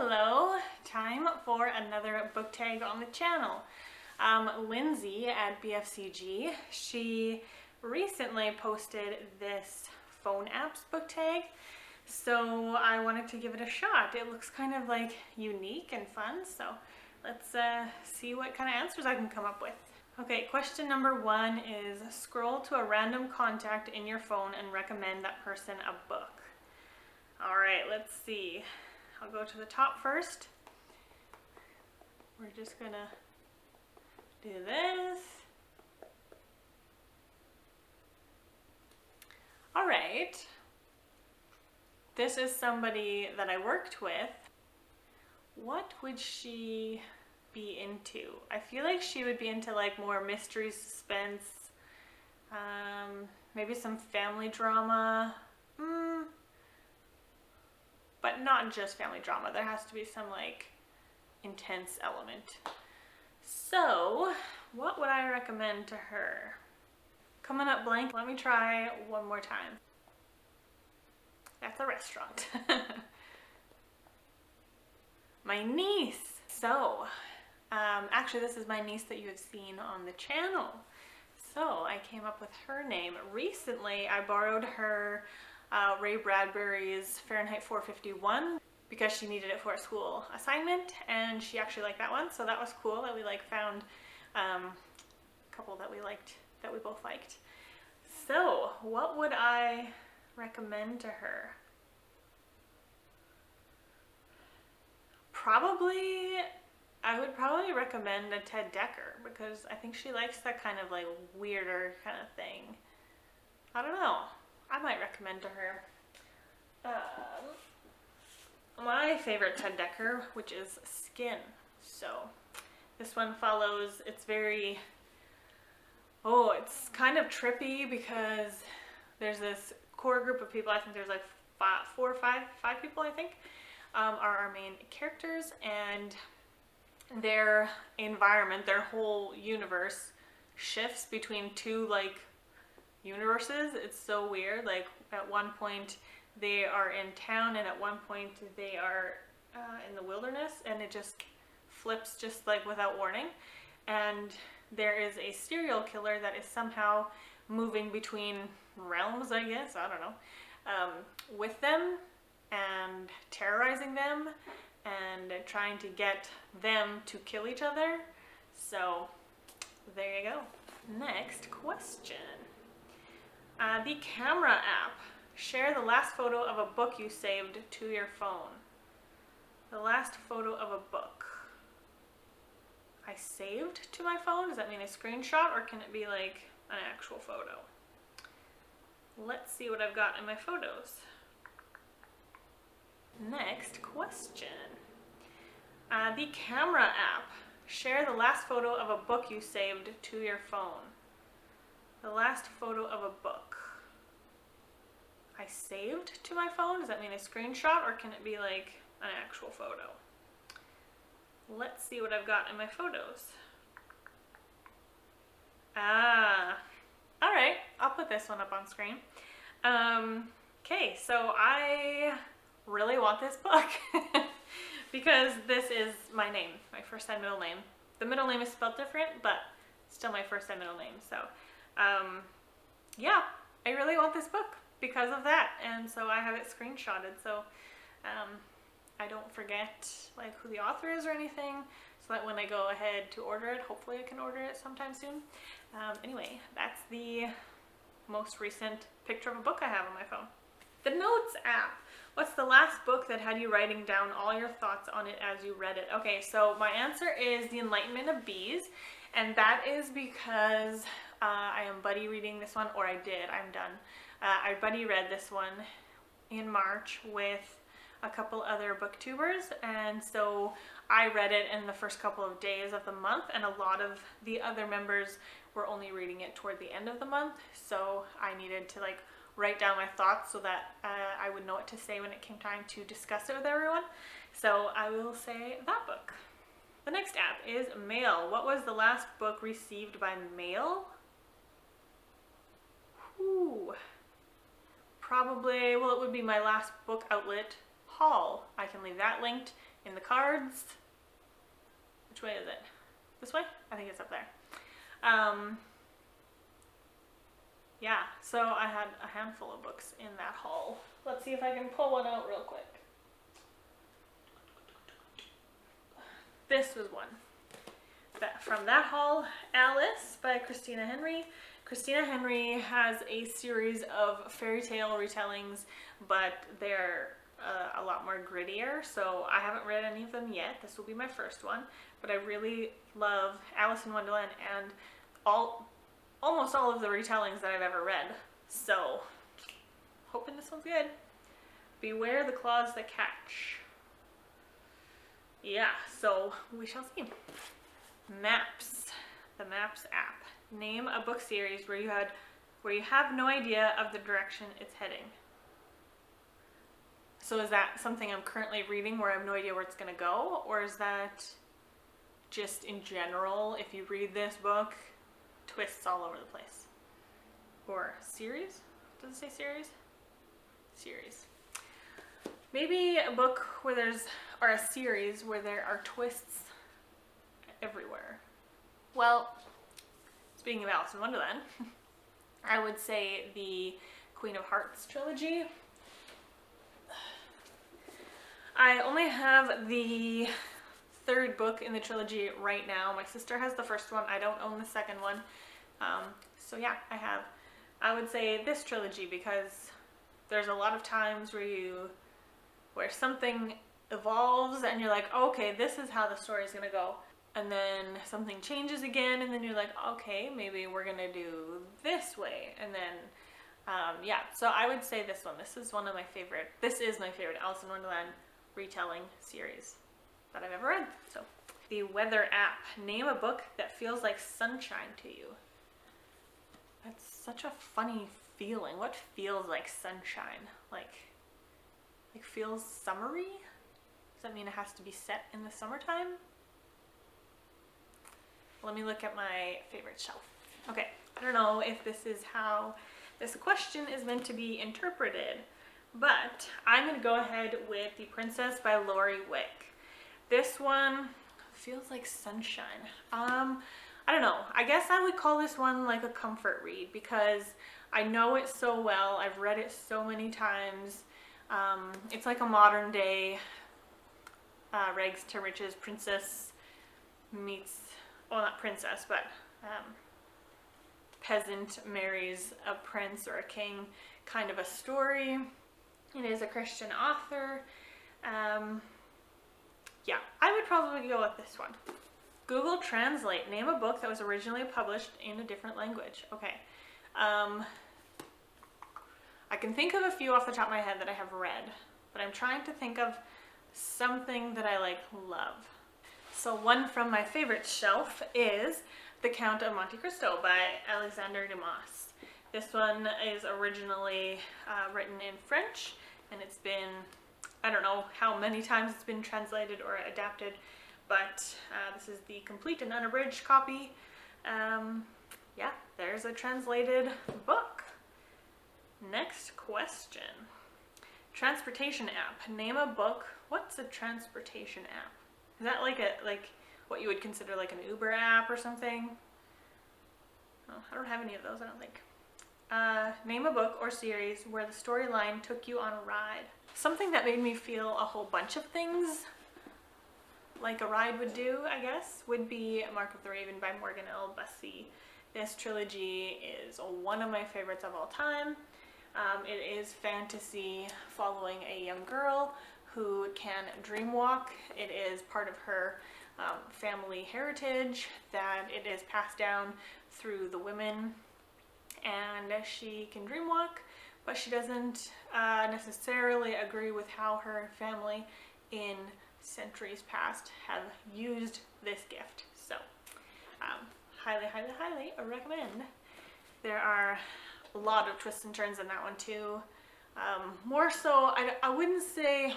Hello! Time for another book tag on the channel. Lindsey at BFCG, she recently posted this phone apps book tag, so I wanted to give it a shot. It looks kind of like unique and fun, so let's see what kind of answers I can come up with. Okay, question number 1 is scroll to a random contact in your phone and recommend that person a book. Alright, let's see. I'll go to the top first. We're just gonna do this. Alright. This is somebody that I worked with. What would she be into? I feel like she would be into like more mystery, suspense, maybe some family drama. But not just family drama. There has to be some like intense element. So, what would I recommend to her? Coming up blank. Let me try one more time. That's a restaurant. My niece. So, actually this is my niece that you have seen on the channel. So, I came up with her name. Recently, I borrowed her Ray Bradbury's Fahrenheit 451 because she needed it for a school assignment, and she actually liked that one, so that was cool that we like found a couple that we liked, that we both liked. So what would I recommend to her? I would probably recommend a Ted Dekker because I think she likes that kind of like weirder kind of thing. I don't know. I might recommend to her my favorite Ted Dekker, which is Skin. So this one follows, it's very, it's kind of trippy because there's this core group of people. I think there's like five people I think are our main characters, and their environment, their whole universe shifts between two like universes. It's so weird. Like at one point they are in town and at one point they are in the wilderness, and it just flips just like without warning. And there is a serial killer that is somehow moving between realms, I guess, I don't know, with them and terrorizing them and trying to get them to kill each other. So there you go. Next question. The camera app. Share the last photo of a book you saved to your phone. The last photo of a book I saved to my phone? Does that mean a screenshot, or can it be like an actual photo? Let's see what I've got in my photos. Next question. The camera app. Share the last photo of a book you saved to your phone. The last photo of a book I saved to my phone? Does that mean a screenshot, or can it be like an actual photo? Let's see what I've got in my photos. Alright, I'll put this one up on screen. Okay, so I really want this book because this is my name, my first and middle name. The middle name is spelled different, but still my first and middle name, so yeah, I really want this book because of that, and so I have it screenshotted so I don't forget like who the author is or anything, so that when I go ahead to order it, hopefully I can order it sometime soon. Anyway, that's the most recent picture of a book I have on my phone. The Notes app. What's the last book that had you writing down all your thoughts on it as you read it? Okay, so my answer is The Enlightenment of Bees, and that is because I am buddy reading this one, or I did, I'm done. I buddy read this one in March with a couple other booktubers, and so I read it in the first couple of days of the month, and a lot of the other members were only reading it toward the end of the month, so I needed to like write down my thoughts so that I would know what to say when it came time to discuss it with everyone. So I will say that book. The next app is Mail. What was the last book received by mail? Probably, well, it would be my last BookOutlet haul. I can leave that linked in the cards. Which way is it? This way? I think it's up there. Yeah, so I had a handful of books in that haul. Let's see if I can pull one out real quick. This was one. From that haul, Alice by Christina Henry. Christina Henry has a series of fairy tale retellings, but they're a lot more grittier, so I haven't read any of them yet. This will be my first one, but I really love Alice in Wonderland and almost all of the retellings that I've ever read, so hoping this one's good. Beware the claws that catch. Yeah, so we shall see. Maps. The Maps app. Name a book series where you have no idea of the direction it's heading. So is that something I'm currently reading where I have no idea where it's going to go? Or is that just in general, if you read this book, twists all over the place? Or series? Does it say series? Series. Maybe a book where or a series where there are twists everywhere. Well, speaking of Alice in Wonderland, I would say the Queen of Hearts trilogy. I only have the third book in the trilogy right now. My sister has the first one. I don't own the second one. So yeah, I would say this trilogy because there's a lot of times where something evolves and you're like, okay, this is how the story is gonna go. And then something changes again and then you're like, okay, maybe we're gonna do this way. And then, yeah, so I would say this one. This is my favorite Alice in Wonderland retelling series that I've ever read. So, the Weather app. Name a book that feels like sunshine to you. That's such a funny feeling. What feels like sunshine? Like feels summery? Does that mean it has to be set in the summertime? Let me look at my favorite shelf. Okay, I don't know if this is how this question is meant to be interpreted, but I'm going to go ahead with The Princess by Lori Wick. This one feels like sunshine. I don't know. I guess I would call this one like a comfort read because I know it so well. I've read it so many times. It's like a modern day rags to riches princess meets, well, not princess, but peasant marries a prince or a king kind of a story. It is a Christian author. Yeah, I would probably go with this one. Google Translate. Name a book that was originally published in a different language. Okay. I can think of a few off the top of my head that I have read, but I'm trying to think of something that I love. So one from my favorite shelf is The Count of Monte Cristo by Alexandre Dumas. This one is originally written in French, and it's been, I don't know how many times it's been translated or adapted, but this is the complete and unabridged copy. Yeah, there's a translated book. Next question. Transportation app. Name a book. What's a transportation app? Is that like what you would consider like an Uber app or something? Oh, I don't have any of those, I don't think. Name a book or series where the storyline took you on a ride. Something that made me feel a whole bunch of things like a ride would do, I guess, would be Mark of the Raven by Morgan L. Bussey. This trilogy is one of my favorites of all time. It is fantasy following a young girl who can dream walk. It is part of her family heritage that it is passed down through the women, and she can dream walk, but she doesn't necessarily agree with how her family in centuries past have used this gift. So highly, highly, highly recommend. There are a lot of twists and turns in that one too. More so, I wouldn't say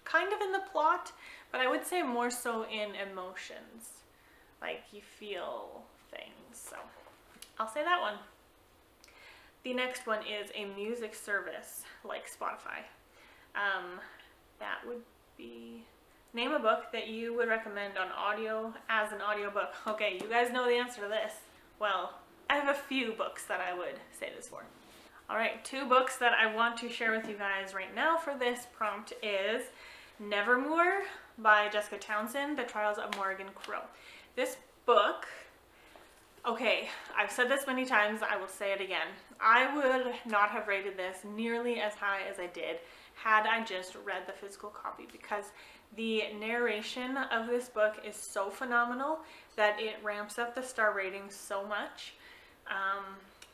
kind of in the plot, but I would say more so in emotions. Like you feel things. So I'll say that one. The next one is a music service like Spotify. That would be Name a book that you would recommend on audio as an audiobook. Okay, you guys know the answer to this. Well, I have a few books that I would say this for. Alright, 2 books that I want to share with you guys right now for this prompt is Nevermoor by Jessica Townsend, The Trials of Morgan Crow. This book, okay, I've said this many times, I will say it again. I would not have rated this nearly as high as I did had I just read the physical copy, because the narration of this book is so phenomenal that it ramps up the star rating so much.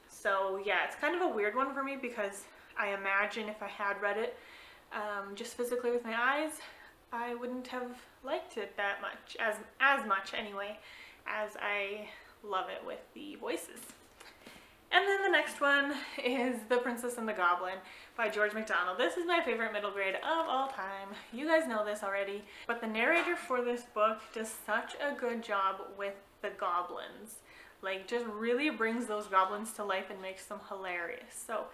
So yeah, it's kind of a weird one for me because I imagine if I had read it just physically with my eyes, I wouldn't have liked it that much, as much anyway, as I love it with the voices. And then the next one is The Princess and the Goblin by George McDonald. This is my favorite middle grade of all time. You guys know this already, but the narrator for this book does such a good job with the goblins. Like, just really brings those goblins to life and makes them hilarious. So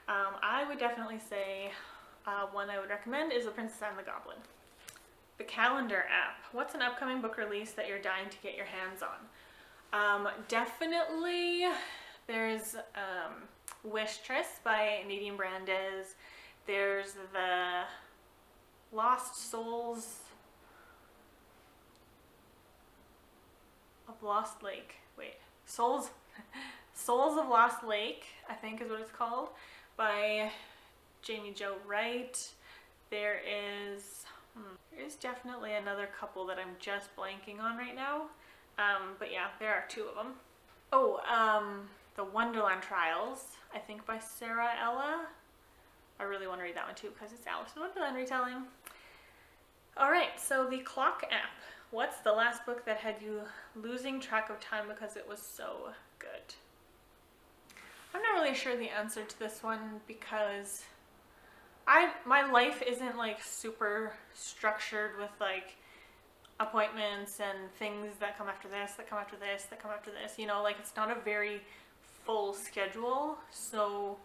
I would definitely say one I would recommend is The Princess and the Goblin. The Calendar app. What's an upcoming book release that you're dying to get your hands on? Definitely there's Wish Tris by Nadine Brandes. There's the Lost Souls of Lost Lake. Wait, Souls of Lost Lake, I think is what it's called, by Jamie Jo Wright. There's definitely another couple that I'm just blanking on right now. But yeah, there are 2 of them. Oh, The Wonderland Trials, I think by Sarah Ella. I really want to read that one too because it's Alice in Wonderland retelling. Alright, so the Clock app. What's the last book that had you losing track of time because it was so good? I'm not really sure the answer to this one because my life isn't like super structured with like appointments and things that come after this, that come after this, that come after this, you know, like it's not a very full schedule. So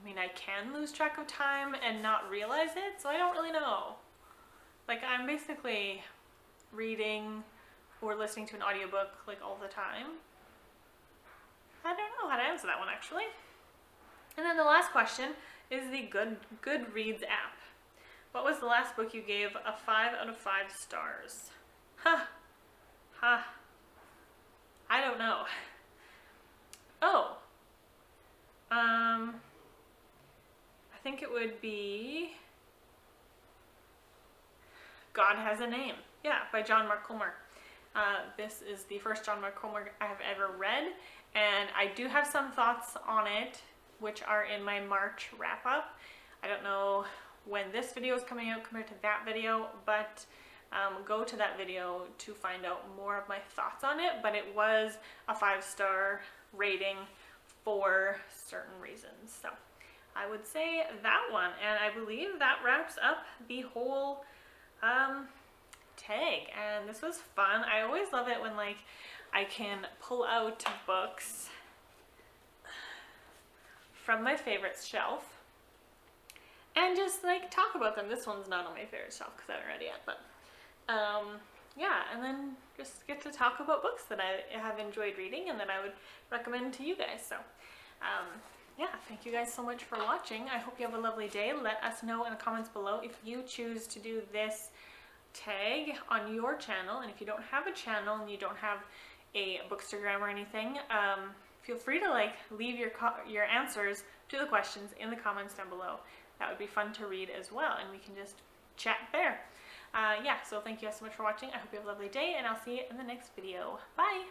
I mean, I can lose track of time and not realize it, so I don't really know. Like, I'm basically reading or listening to an audiobook like all the time. I don't know how to answer that one actually. And then the last question is the Goodreads app. What was the last book you gave a 5 out of 5 stars? I don't know. Oh. I think it would be God Has a Name. Yeah, by John Mark Comer. This is the first John Mark Comer I have ever read, and I do have some thoughts on it, which are in my March wrap-up. I don't know when this video is coming out compared to that video, but go to that video to find out more of my thoughts on it. But it was a 5-star rating for certain reasons. So I would say that one, and I believe that wraps up the whole tag. And this was fun. I always love it when like I can pull out books from my favorites shelf and just like talk about them. This one's not on my favorite shelf because I haven't read it yet, but yeah, and then just get to talk about books that I have enjoyed reading and that I would recommend to you guys. So yeah, thank you guys so much for watching. I hope you have a lovely day. Let us know in the comments below if you choose to do this tag on your channel, and if you don't have a channel and you don't have a Bookstagram or anything, feel free to like leave your answers to the questions in the comments down below. That would be fun to read as well, and we can just chat there. Yeah, so thank you guys so much for watching. I hope you have a lovely day, and I'll see you in the next video. Bye!